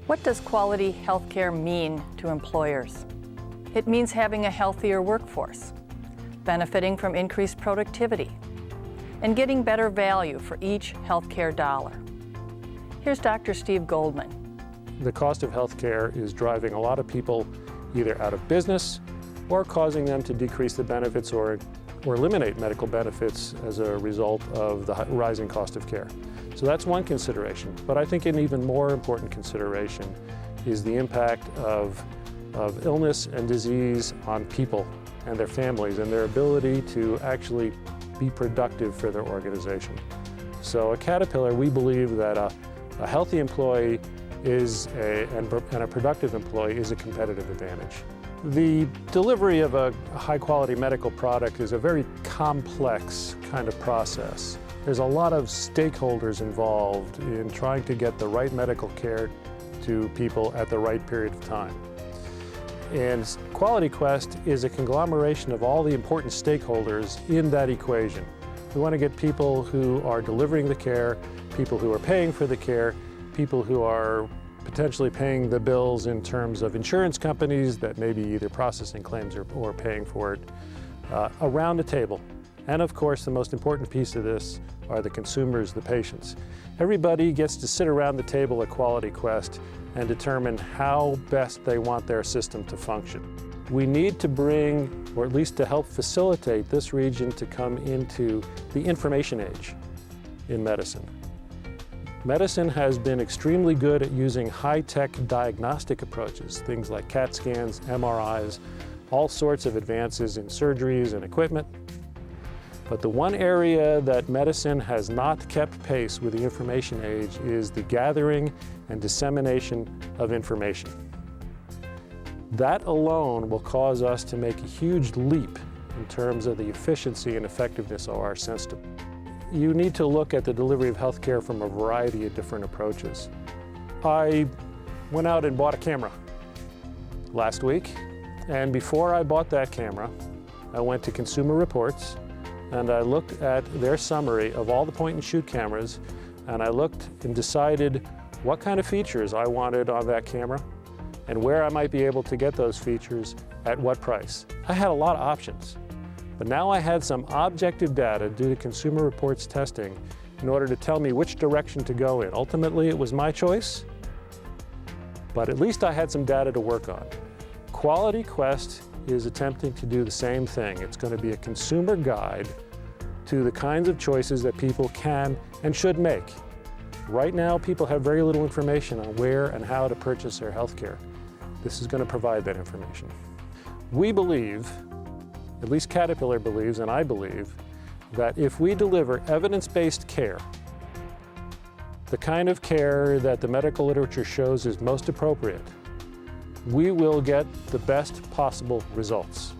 What does quality healthcare mean to employers? It means having a healthier workforce, benefiting from increased productivity, and getting better value for each healthcare dollar. Here's Dr. Steve Goldman. The cost of healthcare is driving a lot of people either out of business or causing them to decrease the benefits or eliminate medical benefits as a result of the rising cost of care. So that's one consideration. But I think an even more important consideration is the impact of illness and disease on people and their families and their ability to actually be productive for their organization. So at Caterpillar, we believe that a healthy employee and a productive employee is a competitive advantage. The delivery of a high-quality medical product is a very complex kind of process. There's a lot of stakeholders involved in trying to get the right medical care to people at the right period of time. And Quality Quest is a conglomeration of all the important stakeholders in that equation. We want to get people who are delivering the care, people who are paying for the care, people who are potentially paying the bills in terms of insurance companies that may be either processing claims or paying for it, around the table. And of course, the most important piece of this are the consumers, the patients. Everybody gets to sit around the table at Quality Quest and determine how best they want their system to function. We need to bring, or at least to help facilitate this region to come into the information age in medicine. Medicine has been extremely good at using high-tech diagnostic approaches, things like CAT scans, MRIs, all sorts of advances in surgeries and equipment. But the one area that medicine has not kept pace with the information age is the gathering and dissemination of information. That alone will cause us to make a huge leap in terms of the efficiency and effectiveness of our system. You need to look at the delivery of healthcare from a variety of different approaches. I went out and bought a camera last week, and before I bought that camera, I went to Consumer Reports and I looked at their summary of all the point-and-shoot cameras, and I looked and decided what kind of features I wanted on that camera and where I might be able to get those features at what price. I had a lot of options. But now I had some objective data due to Consumer Reports testing in order to tell me which direction to go in. Ultimately, it was my choice, but at least I had some data to work on. Quality Quest is attempting to do the same thing. It's going to be a consumer guide to the kinds of choices that people can and should make. Right now, people have very little information on where and how to purchase their health care. This is going to provide that information. We believe, at least Caterpillar believes, and I believe, that if we deliver evidence-based care, the kind of care that the medical literature shows is most appropriate, we will get the best possible results.